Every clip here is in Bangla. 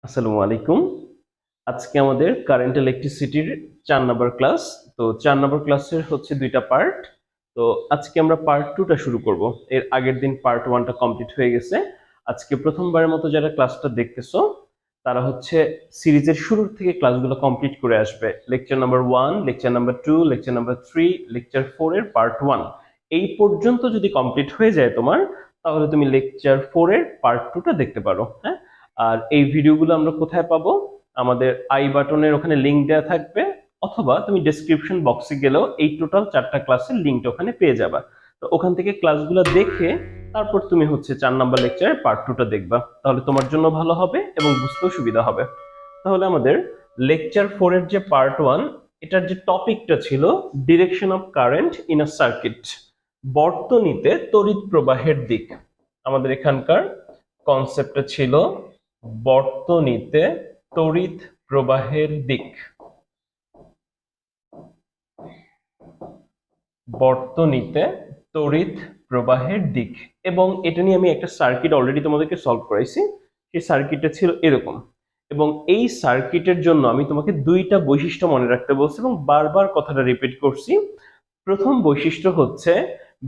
আসসালামু আলাইকুম। আজকে আমাদের কারেন্ট ইলেকট্রিসিটির 4 নাম্বার ক্লাস। তো 4 নাম্বার ক্লাসের হচ্ছে দুইটা পার্ট। তো আজকে আমরা পার্ট 2টা শুরু করব। এর আগের দিন পার্ট 1টা কমপ্লিট হয়ে গেছে। আজকে প্রথমবারের মতো যারা ক্লাসটা দেখতেছো তারা হচ্ছে সিরিজের শুরুর থেকে ক্লাসগুলো কমপ্লিট করে আসবে। Lecture number 1, lecture number 2, lecture number 3, lecture 4 এর পার্ট 1 এই পর্যন্ত যদি কমপ্লিট হয়ে যায় তোমার, তাহলে তুমি লেকচার 4 এর পার্ট 2টা দেখতে পারো। হ্যাঁ, আর এই ভিডিওগুলো আমরা কোথায় পাবো? আমাদের আই বাটনের ওখানে লিংক দেওয়া থাকবে, অথবা তুমি ডেসক্রিপশন বক্সে গেলেও এই টোটাল 4টা ক্লাসের লিংকটা ওখানে পেয়ে যাবা। তো ওখান থেকে ক্লাসগুলো দেখে তারপর তুমি হচ্ছে 4 নাম্বার লেকচারের পার্ট 2টা দেখবা, তাহলে তোমার জন্য ভালো হবে এবং বুঝতেও সুবিধা হবে। তাহলে আমাদের লেকচার 4 এর যে পার্ট 1, এটার যে টপিকটা ছিল direction of current in a circuit, বর্তনীতে তড়িৎ প্রবাহের দিক। আমাদের এখানকার কনসেপ্টটা ছিল বর্তনীতে তড়িৎ প্রবাহের দিক। বর্তনীতে তড়িৎ প্রবাহের দিক, এবং এটা নিয়ে আমি একটা সার্কিট অলরেডি তোমাদেরকে সলভ করাইছি। সেই সার্কিটটা ছিল এরকম, এবং এই সার্কিটের জন্য আমি তোমাকে দুইটা বৈশিষ্ট্য মনে রাখতে বলছি এবং বারবার কথাটা রিপিট করছি। প্রথম বৈশিষ্ট্য হচ্ছে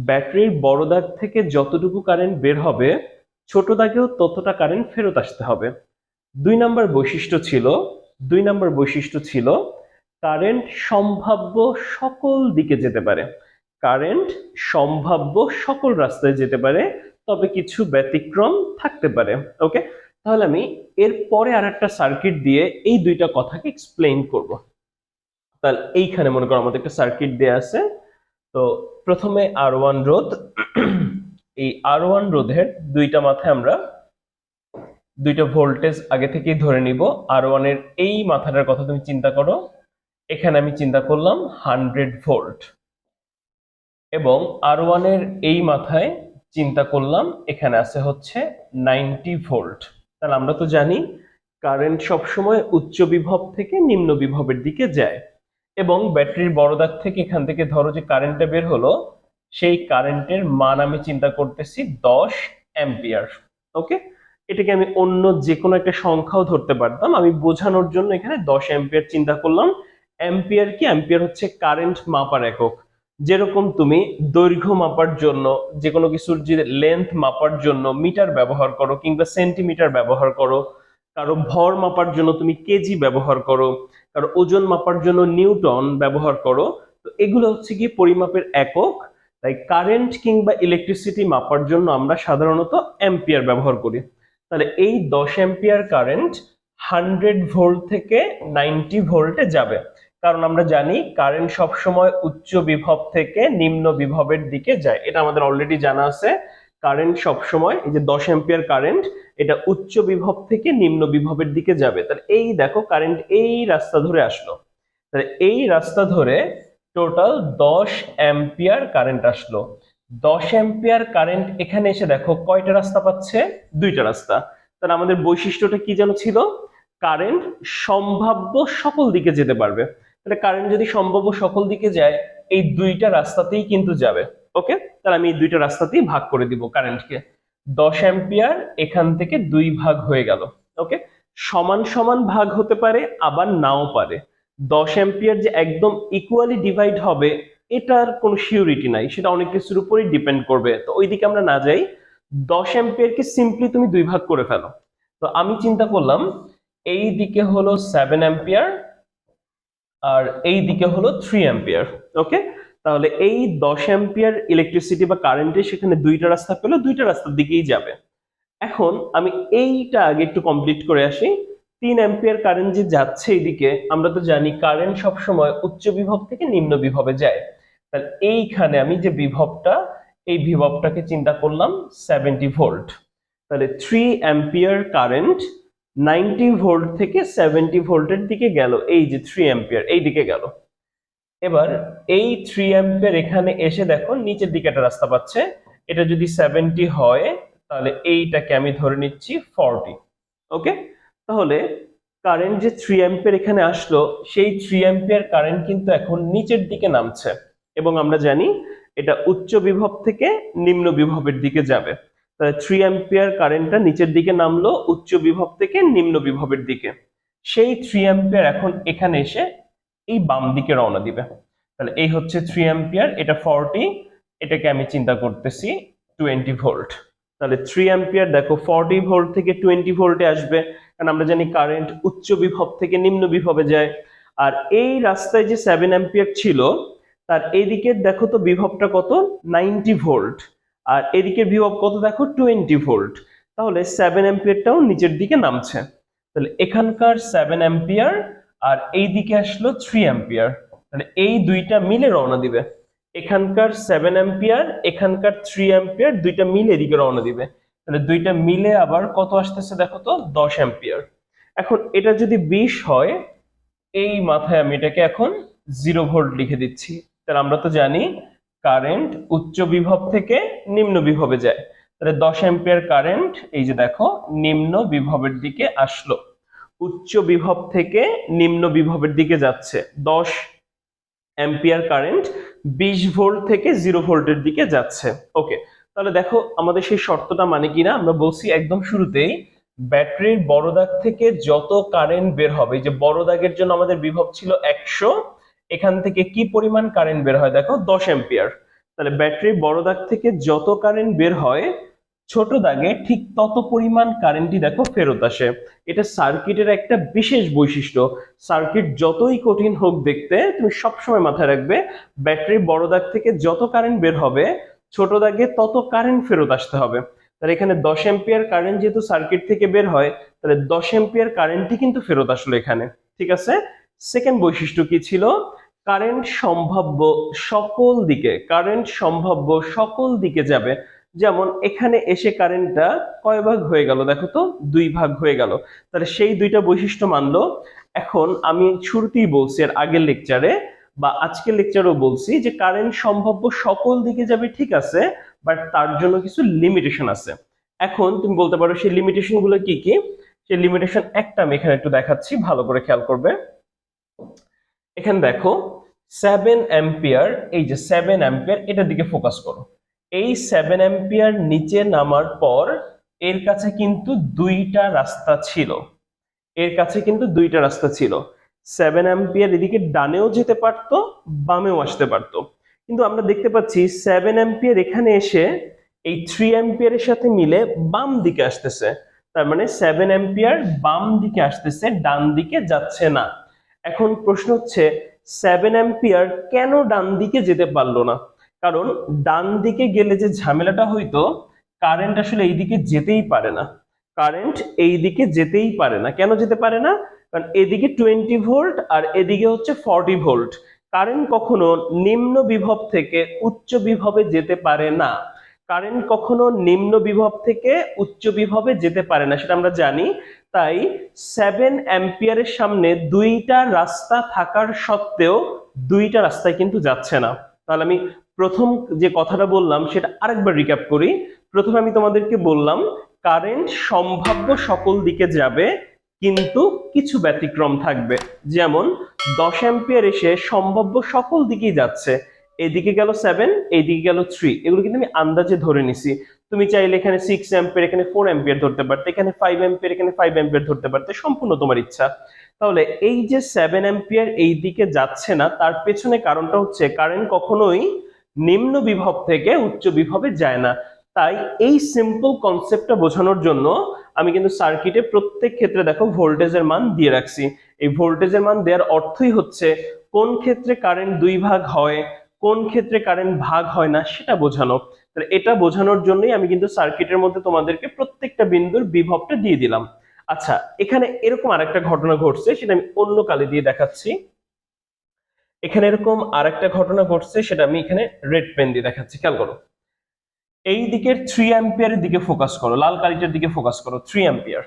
ব্যাটারির বড় দাগ থেকে যতটুকু কারেন্ট বের হবে, ছোট দাগেও ততটা কারেন্ট ফেরত আসতে হবে। দুই নাম্বার বৈশিষ্ট্য ছিল কারেন্ট সম্ভাব্য সকল দিকে যেতে পারে। কারেন্ট সম্ভাব্য সকল রাস্তায় যেতে পারে, তবে কিছু ব্যতিক্রম থাকতে পারে। ওকে, তাহলে আমি এরপরে আর একটা সার্কিট দিয়ে এই দুইটা কথাকে এক্সপ্লেইন করব। তাহলে এইখানে মনে করো আমাদের একটা সার্কিট দেয়া আছে। তো প্রথমে R1 রোধ। এই R1 রোধের দুইটা মাথায় আমরা দুইটা ভোল্টেজ আগে থেকেই ধরে নিব। R1 এর এই মাথাটার কথা তুমি চিন্তা করো, এখানে আমি চিন্তা করলাম 100 ভোল্ট, এবং R1 এর এই মাথায় চিন্তা করলাম এখানে আছে হচ্ছে 90 ভোল্ট। তাহলে আমরা তো জানি কারেন্ট সবসময় উচ্চ বিভব থেকে নিম্ন বিভবের দিকে যায়, এবং ব্যাটারির বড় দাগ থেকে এখান থেকে ধরো যে কারেন্টটা বের হলো, সেই কারেন্টের মান আমি চিন্তা করতেছি 10 অ্যাম্পিয়ার। ওকে, এটাকে আমি অন্য যে কোনো একটা সংখ্যাও ধরতে পারতাম, আমি বোঝানোর জন্য এখানে 10 অ্যাম্পিয়ার চিন্তা করলাম। অ্যাম্পিয়ার কি? অ্যাম্পিয়ার হচ্ছে কারেন্ট মাপার একক। যেরকম তুমি দৈর্ঘ্য মাপার জন্য, যে কোনো কিছুর যে লেন্থ মাপার জন্য মিটার ব্যবহার করো কিংবা সেন্টিমিটার ব্যবহার করো, কারো ভর মাপার জন্য তুমি কেজি ব্যবহার করো, কারো ওজন মাপার জন্য নিউটন ব্যবহার করো। তো এগুলো হচ্ছে কি পরিমাপের একক। তাই কারেন্ট কিংবা ইলেকট্রিসিটি মাপার জন্য আমরা সাধারণত অ্যাম্পিয়ার ব্যবহার করি। তাহলে এই 10 অ্যাম্পিয়ার কারেন্ট 100 ভোল্ট থেকে 90 ভোল্টে যাবে, কারণ আমরা জানি কারেন্ট সবসময় উচ্চ বিভব থেকে নিম্ন বিভবের দিকে যায়। এটা আমাদের অলরেডি জানা আছে। কারেন্ট সবসময়, এই যে 10 অ্যাম্পিয়ার কারেন্ট, এটা উচ্চ বিভব থেকে নিম্ন বিভবের দিকে যাবে। তাহলে এই দেখো কারেন্ট এই রাস্তা ধরে আসলো, তাহলে এই রাস্তা ধরে টোটাল 10 অ্যাম্পিয়ার কারেন্ট আসলো। 10 অ্যাম্পিয়ার কারেন্ট এখানে এসে দেখো কয়টা রাস্তা পাচ্ছে? দুইটা রাস্তা। তাহলে আমাদের বৈশিষ্ট্যটা কি যেন ছিল? কারেন্ট সম্ভাব্য সকল দিকে যেতে পারবে। তাহলে কারেন্ট যদি সম্ভাব্য সকল দিকে যায়, এই দুইটা রাস্তাতেই কিন্তু যাবে। ওকে, তাহলে আমি এই দুইটা রাস্তাতেই ভাগ করে দিব কারেন্টকে। 10 অ্যাম্পিয়ার এখান থেকে দুই ভাগ হয়ে গেল। ওকে, সমান সমান ভাগ হতে পারে, আবার নাও পারে। 10 অ্যাম্পিয়ার যে একদম ইকুয়ালি ডিভাইড হবে এটার কোনো সিউরিটি নাই, সেটা অনেক কিছুর উপরই ডিপেন্ড করবে। তো ওইদিকে আমরা না যাই, 10 অ্যাম্পিয়ারকে সিম্পলি তুমি দুই ভাগ করে ফেলো। তো আমি চিন্তা করলাম এই দিকে হলো 7 অ্যাম্পিয়ার আর এই দিকে হলো 3 অ্যাম্পিয়ার। ওকে, তাহলে এই 10 অ্যাম্পিয়ার ইলেকট্রিসিটি বা কারেন্টে সেখানে দুইটা রাস্তা পেলো, দুইটা রাস্তার দিকেই যাবে। এখন আমি এইটা আগে একটু কমপ্লিট করে আসি। 3 অ্যাম্পিয়ার কারেন্ট যে যাচ্ছে এইদিকে, আমরা তো জানি কারেন্ট সবসময় উচ্চ বিভব থেকে নিম্ন বিভবে যায়। তাহলে এইখানে আমি যে বিভবটা, এই বিভবটাকে চিন্তা করলাম 70 ভোল্ট। তাহলে 3 অ্যাম্পিয়ার কারেন্ট 90 ভোল্ট থেকে 70 ভোল্টের দিকে গেল, এই যে 3 অ্যাম্পিয়ার এই দিকে গেল। এবার এই 3 অ্যাম্পিয়ার এখানে এসে দেখো নিচের দিকে একটা রাস্তা পাচ্ছে। এটা যদি 70 হয়, তাহলে এইটাকে আমি ধরে নিচ্ছি 40। ওকে, তাহলে কারেন্ট যে 3 অ্যাম্পিয়ার এখানে আসলো, সেই 3 অ্যাম্পিয়ার কারেন্ট কিন্তু এখন নিচের দিকে নামছে, এবং আমরা জানি এটা উচ্চ বিভব থেকে নিম্ন বিভবের দিকে যাবে। তাহলে 3 অ্যাম্পিয়ার কারেন্টটা নিচের দিকে নামলো উচ্চ বিভব থেকে নিম্ন বিভবের দিকে। সেই 3 অ্যাম্পিয়ার এখন এখানে এসে এই বাম দিকে রওনা দিবে। তাহলে এই হচ্ছে 3 অ্যাম্পিয়ার, এটা 40, এটাকে আমি চিন্তা করতেছি 20 ভোল্ট। তাহলে 3 অ্যাম্পিয়ার দেখো 40 ভোল্ট থেকে 20 ভোল্টে আসবে, কারণ আমরা জানি কারেন্ট উচ্চ বিভব থেকে নিম্ন বিভবে যায়। আর এই রাস্তায় যে 7 অ্যাম্পিয়ার ছিল তার এদিকের দেখো তো বিভবটা কত, 90 ভোল্ট, আর এদিকের বিভব কত দেখো 20 ভোল্ট। তাহলে 7 অ্যাম্পিয়ারটাও নিচের দিকে নামছে। তাহলে এখানকার 7 অ্যাম্পিয়ার আর এই দিকে আসলো 3 অ্যাম্পিয়ার, তাহলে এই দুইটা মিলে রওনা দিবে। এখানকার 7 অ্যাম্পিয়ার এখানকার 3 অ্যাম্পিয়ার দুইটা মিলে এদিকে রওনা দিবে। তাহলে দুইটা মিলে আবার কত আসতেছে দেখো তো 10 অ্যাম্পিয়ার। এখন এটা যদি 20 হয়, এই মাথায় আমি এটাকে এখন 0 ভোল্ট লিখে দিচ্ছি। তাহলে আমরা তো জানি কারেন্ট উচ্চ বিভব থেকে নিম্ন বিভবে যায়। তাহলে 10 অ্যাম্পিয়ার কারেন্ট এই যে দেখো নিম্ন বিভবের দিকে আসলো, উচ্চ বিভব থেকে নিম্ন বিভবের দিকে যাচ্ছে। 10 অ্যাম্পিয়ার কারেন্ট 20 ভোল্ট থেকে 0 ভোল্টের দিকে যাচ্ছে। ওকে, তাহলে দেখো আমাদের সেই শর্তটা মানে কিনা, আমরা বলছি একদম শুরুতেই ব্যাটারির বড় দাগ থেকে যত কারেন্ট বের হবে, যে বড় দাগের জন্য আমাদের বিভব ছিল 100, এখান থেকে কি পরিমাণ কারেন্ট বের হয় দেখো 10 অ্যাম্পিয়ার। তাহলে ব্যাটারির বড় দাগ থেকে যত কারেন্ট বের হয় ছোট দাগে ঠিক তত পরিমাণ কারেন্টই দেখো ফেরত আসে। এটা সার্কিটের একটা বিশেষ বৈশিষ্ট্য। সার্কিট যতই কঠিন হোক দেখতে, তুমি সবসময় মাথায় রাখবে ব্যাটারির বড় দাগ থেকে যত কারেন্ট বের হবে ছোট দাগে তত কারেন্ট ফেরত আসতে হবে। তাহলে এখানে 10 অ্যাম্পিয়ার কারেন্ট যেহেতু সার্কিট থেকে বের হয়, তাহলে 10 অ্যাম্পিয়ার কারেন্টই কিন্তু ফেরত আসলো এখানে। ঠিক আছে, সেকেন্ড বৈশিষ্ট্য কি ছিল, কারেন্ট সম্ভাব্য সকল দিকে, কারেন্ট সম্ভাব্য সকল দিকে যাবে। যেমন এখানে এসে কারেন্টটা কয় ভাগ হয়ে গেল দেখো তো, 2 ভাগ হয়ে গেল। তাহলে সেই দুইটা বৈশিষ্ট্য মানলো। এখন আমি শুরুতেই বলছি আর আগের লেকচারে বা আজকের লেকচারেও বলছি যে কারেন্ট সম্ভাব্য সকল দিকে যাবে, ঠিক আছে, বাট তার জন্য কিছু লিমিটেশন আছে। এখন তুমি বলতে পারো সেই লিমিটেশন গুলো কি কি। সেই লিমিটেশন একটা আমি এখানে একটু দেখাচ্ছি, ভালো করে খেয়াল করবে। এখানে দেখো 7 অ্যাম্পিয়ার, এই যে 7 অ্যাম্পিয়ার, এটার দিকে ফোকাস করো। এই 7 অ্যাম্পিয়ার নিচে নামার পর এর কাছে কিন্তু দুইটা রাস্তা ছিল, এর কাছে কিন্তু দুইটা রাস্তা ছিল। 7 অ্যাম্পিয়ার এদিকে ডানেও যেতে পারতো, বামেও আসতে পারতো, কিন্তু আমরা দেখতে পাচ্ছি 7 অ্যাম্পিয়ার এখানে এসে এই 3 অ্যাম্পিয়ারের সাথে মিলে বাম দিকে আসতেছে। তার মানে 7 অ্যাম্পিয়ার বাম দিকে আসতেছে, ডান দিকে যাচ্ছে না। এখন প্রশ্ন হচ্ছে 7 অ্যাম্পিয়ার কেন ডান দিকে যেতে পারলো না? কারণ ডান দিকে গেলে যে ঝামেলাটা হইতো, কারেন্ট আসলে এই দিকে যেতেই পারে না। কারেন্ট এই দিকে যেতেই পারে না। কেন যেতে পারে না? কারণ এদিকে 20 ভোল্ট আর এদিকে হচ্ছে 40 ভোল্ট। কারেন্ট কখনো নিম্ন বিভব থেকে উচ্চ বিভবে যেতে পারে না। কারেন্ট কখনো নিম্ন বিভব থেকে উচ্চ বিভবে যেতে পারে না, সেটা আমরা জানি। তাই 7 অ্যাম্পিয়ারের সামনে দুইটা রাস্তা থাকার সত্ত্বেও দুইটা রাস্তায় কিন্তু যাচ্ছে না। তাহলে আমি প্রথম যে কথাটা বললাম সেটা আরেকবার রিক্যাপ করি। প্রথমে আমি তোমাদেরকে বললাম কারেন্ট সম্ভাব্য সকল দিকে যাবে, কিন্তু কিছু ব্যতিক্রম থাকবে। যেমন 10 অ্যাম্পিয়ার এসে সম্ভাব্য সকল দিকেই যাচ্ছে, এদিকে গেল 7, এইদিকে গেল 3, এগুলো কিন্তু আমি আন্দাজে ধরে নিছি। তুমি চাইলে এখানে 6 অ্যাম্পিয়ার এখানে 4 অ্যাম্পিয়ার ধরতে পারতে, এখানে 5 অ্যাম্পিয়ার এখানে 5 অ্যাম্পিয়ার ধরতে পারতে, সম্পূর্ণ তোমার ইচ্ছা। তাহলে এই যে 7 অ্যাম্পিয়ার এই দিকে যাচ্ছে না, তার পেছনে কারণটা হচ্ছে কারেন্ট কখনোই নিম্ন বিভব থেকে উচ্চ বিভবে যায় না। তাই এই সিম্পল কনসেপ্টটা বোঝানোর জন্য আমি কিন্তু সার্কিটে প্রত্যেক ক্ষেত্রে দেখো ভোল্টেজের মান দিয়ে রাখছি। এই ভোল্টেজের মান দেওয়ার অর্থই হচ্ছে কোন ক্ষেত্রে কারেন্ট 2 ভাগ হয়, কোন ক্ষেত্রে কারেন্ট ভাগ হয় না সেটা বোঝানো। তাহলে এটা বোঝানোর জন্যই আমি কিন্তু সার্কিটের মধ্যে তোমাদেরকে প্রত্যেকটা বিন্দুর বিভবটা দিয়ে দিলাম। আচ্ছা, এখানে এরকম আরেকটা ঘটনা ঘটছে, সেটা আমি অন্য কালি দিয়ে দেখাচ্ছি। এখানে এরকম আরেকটা ঘটনা ঘটছে, সেটা আমি এখানে রেড পেন দিয়ে দেখাচ্ছি। খেয়াল করো, এই দিকের 3 অ্যাম্পিয়ারের দিকে ফোকাস করো, লাল কালিটার দিকে ফোকাস করো। 3 অ্যাম্পিয়ার,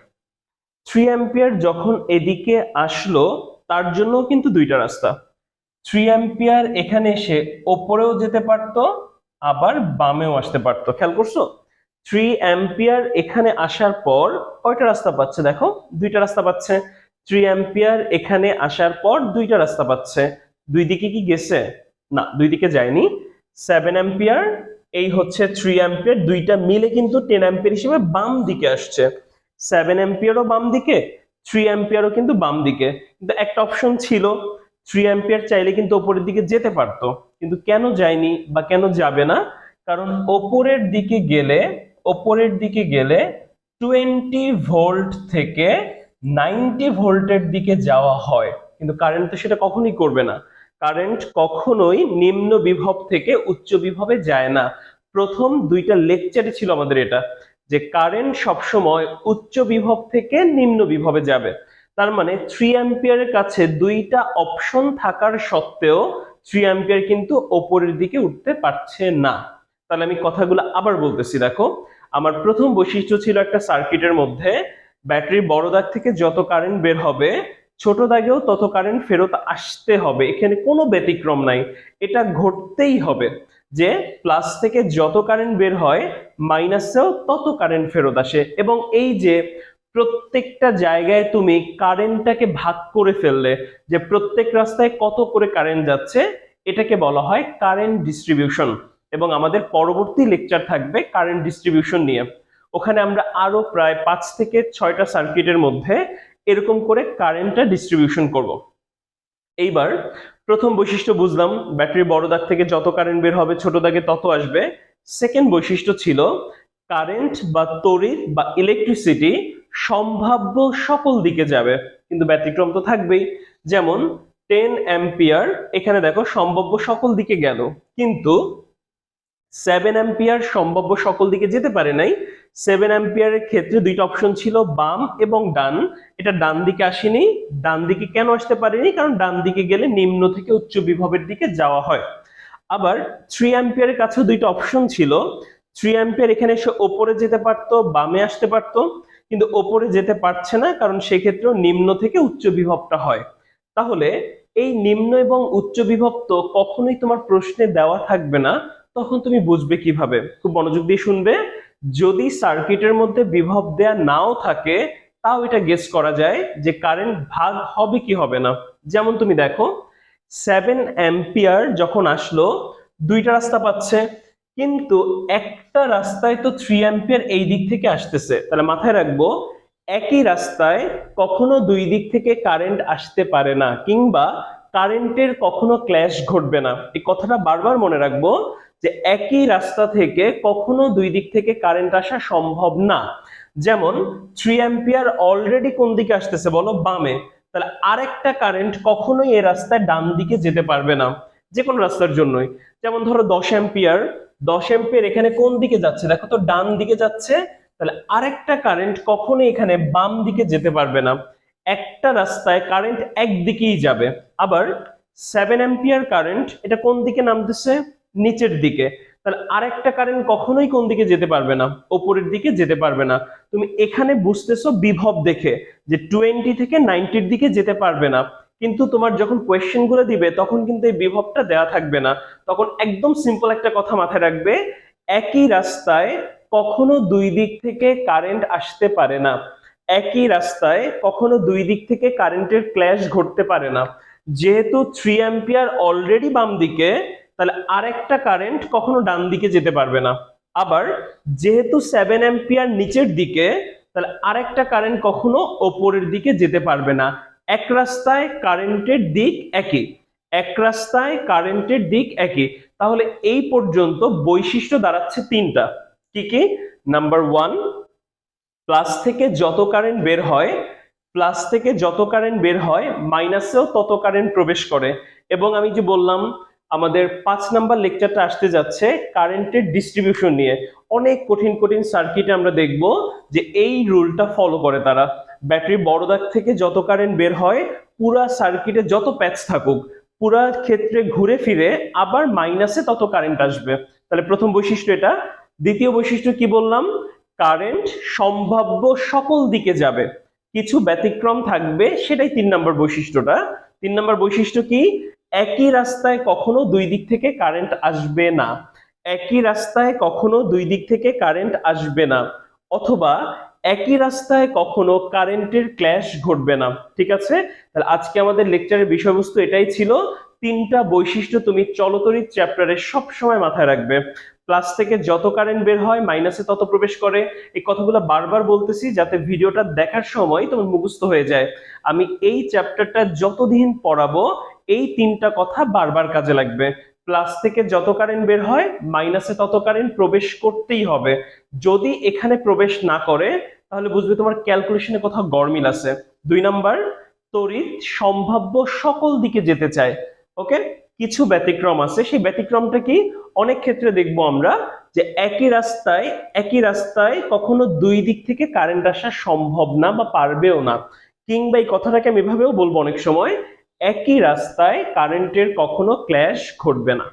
3 অ্যাম্পিয়ার যখন এদিকে আসলো তার জন্য কিন্তু দুইটা রাস্তা। 3 অ্যাম্পিয়ার এখানে এসে ওপরেও যেতে পারতো, আবার বামেও আসতে পারতো। খেয়াল করছো? 3 অ্যাম্পিয়ার এখানে আসার পর কয়টা রাস্তা পাচ্ছে দেখো, দুইটা রাস্তা পাচ্ছে। 3 অ্যাম্পিয়ার এখানে আসার পর দুইটা রাস্তা পাচ্ছে। দুই দিকে কি গেছে? না, দুই দিকে যায়নি। 7 অ্যাম্পিয়ার এই হচ্ছে 3 অ্যাম্পিয়ার, দুইটা মিলে কিন্তু 10 অ্যাম্পিয়ার হিসেবে বাম দিকে আসছে। 7 অ্যাম্পিয়ারও বাম দিকে, 3 অ্যাম্পিয়ারও কিন্তু বাম দিকে। কিন্তু একটা অপশন ছিল 3 অ্যাম্পিয়ার চাইলে কিন্তু উপরের দিকে যেতে পারতো, কিন্তু কেন যায়নি বা কেন যাবে না? কারণ ওপরের দিকে গেলে 20 ভোল্ট থেকে 90 ভোল্টের দিকে যাওয়া হয়, কিন্তু কারেন্ট তো সেটা কখনোই করবে না। কারেন্ট কখনোই নিম্ন বিভব থেকে উচ্চ বিভবে যায় না। প্রথম দুইটা লেকচারে ছিল আমাদের এটা, যে কারেন্ট সবসময় উচ্চ বিভব থেকে নিম্ন বিভবে যাবে। তার মানে 3 অ্যাম্পিয়ারের কাছে দুইটা অপশন থাকার সত্ত্বেও 3 অ্যাম্পিয়ার কিন্তু ওপরের দিকে উঠতে পারছে না। তাহলে আমি কথাগুলো আবার বলতেছি, দেখো আমার প্রথম বৈশিষ্ট্য ছিল একটা সার্কিটের মধ্যে ব্যাটারির বড় দাগ থেকে যত কারেন্ট বের হবে ছোট দাগেও তত কারেন্ট ফেরত আসতে হবে, এখানে কোনো ব্যতিক্রম নাই, এটা ঘটতেই হবে যে প্লাস থেকে যত কারেন্ট বের হয় মাইনাসেও তত কারেন্ট ফেরত আসে। এবং এই যে প্রত্যেকটা জায়গায় তুমি কারেন্টটাকে ভাগ করে ফেললে, যে প্রত্যেক রাস্তায় কত করে কারেন্ট যাচ্ছে, এটাকে বলা হয় কারেন্ট ডিস্ট্রিবিউশন। এবং আমাদের পরবর্তী লেকচার থাকবে কারেন্ট ডিস্ট্রিবিউশন নিয়ে, ওখানে আমরা আরো প্রায় 5 থেকে 6টা সার্কিটের মধ্যে এরকম করে কারেন্টটা ডিস্ট্রিবিউশন করব। এইবার প্রথম বৈশিষ্ট্য বুঝলাম, ব্যাটারির বড় দাগ থেকে যত কারেন্ট বের হবে ছোট দাগে তত আসবে। সেকেন্ড বৈশিষ্ট্য ছিল কারেন্ট বা তড়িৎ বা ইলেকট্রিসিটি সম্ভাব্য সকল দিকে যাবে, কিন্তু ব্যতিক্রম তো থাকবেই। যেমন 10 অ্যাম্পিয়ার এখানে দেখো সম্ভাব্য সকল দিকে গেল, কিন্তু 7 অ্যাম্পিয়ার সম্ভাব্য সকল দিকে যেতে পারে নাই। 7 অ্যাম্পিয়ারের ক্ষেত্রে দুইটা অপশন ছিল, বাম এবং ডান, এটা ডান দিকে আসেনি। ডান দিকে কেন আসতে পারেনি? কারণ ডান দিকে গেলে নিম্ন থেকে উচ্চ বিভবের দিকে যাওয়া হয়। আবার 3 অ্যাম্পিয়ারের কাছেও দুইটা অপশন ছিল, 3 অ্যাম্পিয়ার এখানে এসে ওপরে যেতে পারতো, বামে আসতে পারতো, কিন্তু ওপরে যেতে পারছে না, কারণ সেক্ষেত্রেও নিম্ন থেকে উচ্চ বিভবটা হয়। তাহলে এই নিম্ন এবং উচ্চ বিভব তো কখনোই তোমার প্রশ্নে দেওয়া থাকবে না, তখন তুমি বুঝবে কিভাবে? খুব মনোযোগ দিয়ে শুনবে। যদি সার্কিটের মধ্যে বিভব দেয়া নাও থাকে, তাও এটা গেস করা যায় যে কারেন্ট ভাগ হবে কি হবে না। যেমন তুমি দেখো 7 অ্যাম্পিয়ার যখন আসলো, দুইটা রাস্তা পাচ্ছে, কিন্তু একটা রাস্তায় তো 3 অ্যাম্পিয়ার এই দিক থেকে আসতেছে, তাহলে মাথায় রাখবো একই রাস্তায় কখনো দুই দিক থেকে কারেন্ট আসতে পারে না, কিংবা কারেন্টের কখনো ক্ল্যাশ ঘটবে না। এই কথাটা বারবার মনে রাখবো যে একই রাস্তা থেকে কখনো দুই দিক থেকে কারেন্ট আসা সম্ভব না। যেমন 3 অ্যাম্পিয়ার অলরেডি কোন দিকে আসতেছে বলো? বামে, তাহলে আরেকটা কারেন্ট কখনোই এই রাস্তায় ডান দিকে যেতে পারবে না, যে কোনো রাস্তার জন্যই। যেমন ধরো 10 অ্যাম্পিয়ার, 10 অ্যাম্পিয়ার এখানে কোন দিকে যাচ্ছে? দেখো তো ডান দিকে যাচ্ছে, তাহলে আরেকটা কারেন্ট কখনোই এখানে বাম দিকে যেতে পারবে না। একটা রাস্তায় কারেন্ট একদিকেই যাবে। আবার 7 অ্যাম্পিয়ার কারেন্ট এটা কোন দিকে নামতেছে? নিচের দিকে, তাহলে আরেকটা কারেন্ট কখনোই কোন দিকে যেতে পারবে না? উপরের দিকে যেতে পারবে না। তুমি এখানে বুঝতেছো বিভব দেখে যে 20 থেকে 90-র দিকে যেতে পারবে না, কিন্তু তোমার যখন কোয়েশ্চেন গুলো দিবে তখন কিন্তু এই বিভবটা দেওয়া থাকবে না। তখন একদম সিম্পল একটা কথা মাথায় রাখবে, একই রাস্তায় কখনো দুই দিক থেকে কারেন্ট আসতে পারে না, একই রাস্তায় কখনো দুই দিক থেকে কারেন্টের ক্ল্যাশ ঘটতে পারে না। যেহেতু 3 অ্যাম্পিয়ার অলরেডি বাম দিকে, তাহলে আরেকটা কারেন্ট কখনো ডান দিকে যেতে পারবে না। আবার যেহেতু 7 অ্যাম্পিয়ার নিচের দিকে, তাহলে আরেকটা কারেন্ট কখনো ওপরের দিকে যেতে পারবে না। এক রাস্তায় কারেন্টের দিক একই, এক রাস্তায় কারেন্টের দিক একই। তাহলে এই পর্যন্ত বৈশিষ্ট্য দাঁড়াচ্ছে তিনটা। কি কি? নাম্বার 1, প্লাস থেকে যত কারেন্ট বের হয়, প্লাস থেকে যত কারেন্ট বের হয় মাইনাসেও তত কারেন্ট প্রবেশ করে। এবং আমি যে বললাম আমাদের 5 নাম্বার লেকচারটা আসতে যাচ্ছে কারেন্টের ডিস্ট্রিবিউশন নিয়ে। অনেক কঠিন কঠিন সার্কিটে আমরা দেখব যে এই রুলটা ফলো করে তারা। ব্যাটারি বড় দাগ থেকে যত কারেন্ট বের হয়, পুরা সার্কিটে যত প্যাচ থাকুক, পুরা ক্ষেত্রে ঘুরে ফিরে আবার মাইনাসে তত কারেন্ট আসবে। তাহলে প্রথম বৈশিষ্ট্য এটা। দ্বিতীয় বৈশিষ্ট্য কি বললাম? কারেন্ট সম্ভাব্য সকল দিকে যাবে, কিছু ব্যতিক্রম থাকবে, সেটাই 3 নম্বর বৈশিষ্ট্যটা। 3 নম্বর বৈশিষ্ট্য কি? একই রাস্তায় কখনো দুই দিক থেকে কারেন্ট আসবে না, একই রাস্তায় কখনো দুই দিক থেকে কারেন্ট আসবে না, অথবা একই রাস্তায় কখনো কারেন্টের ক্ল্যাশ ঘটবে না। ঠিক আছে, তাহলে আজকে আমাদের লেকচারের বিষয়বস্তু এটাই ছিল। 3টা বৈশিষ্ট্য তুমি চলতরিৎ চ্যাপ্টারে সব সময় মাথায় রাখবে। প্লাস থেকে যত কারেন্ট বের হয় মাইনাসে তত প্রবেশ করে। এই কথাগুলো বারবার বলতেছি যাতে ভিডিওটা দেখার সময় তোমার মুখস্থ হয়ে যায়। আমি এই চ্যাপ্টারটা যতদিন পড়াবো এই তিনটা কথা বারবার কাজে লাগবে। প্লাস থেকে যত কারেন্ট বের হয় মাইনাসে তত কারেন্ট প্রবেশ করতেই হবে। যদি এখানে প্রবেশ না করে তাহলে বুঝবে তোমার ক্যালকুলেশনে কোথাও গরমিল আছে। 2 নাম্বার, তড়িৎ সম্ভাব্য সকল দিকে যেতে চায়। ওকে, কিছু ব্যতিক্রম আছে, সেই ব্যতিক্রমটা কি? অনেক ক্ষেত্রে দেখবো আমরা যে একই রাস্তায় কখনো দুই দিক থেকে কারেন্ট আসা সম্ভব না বা পারবেও না। কিংবা এই কথাটাকে আমি এভাবেও বলবো অনেক সময়, একই রাস্তায় কারেন্টের কখনো ক্ল্যাশ ঘটবে না।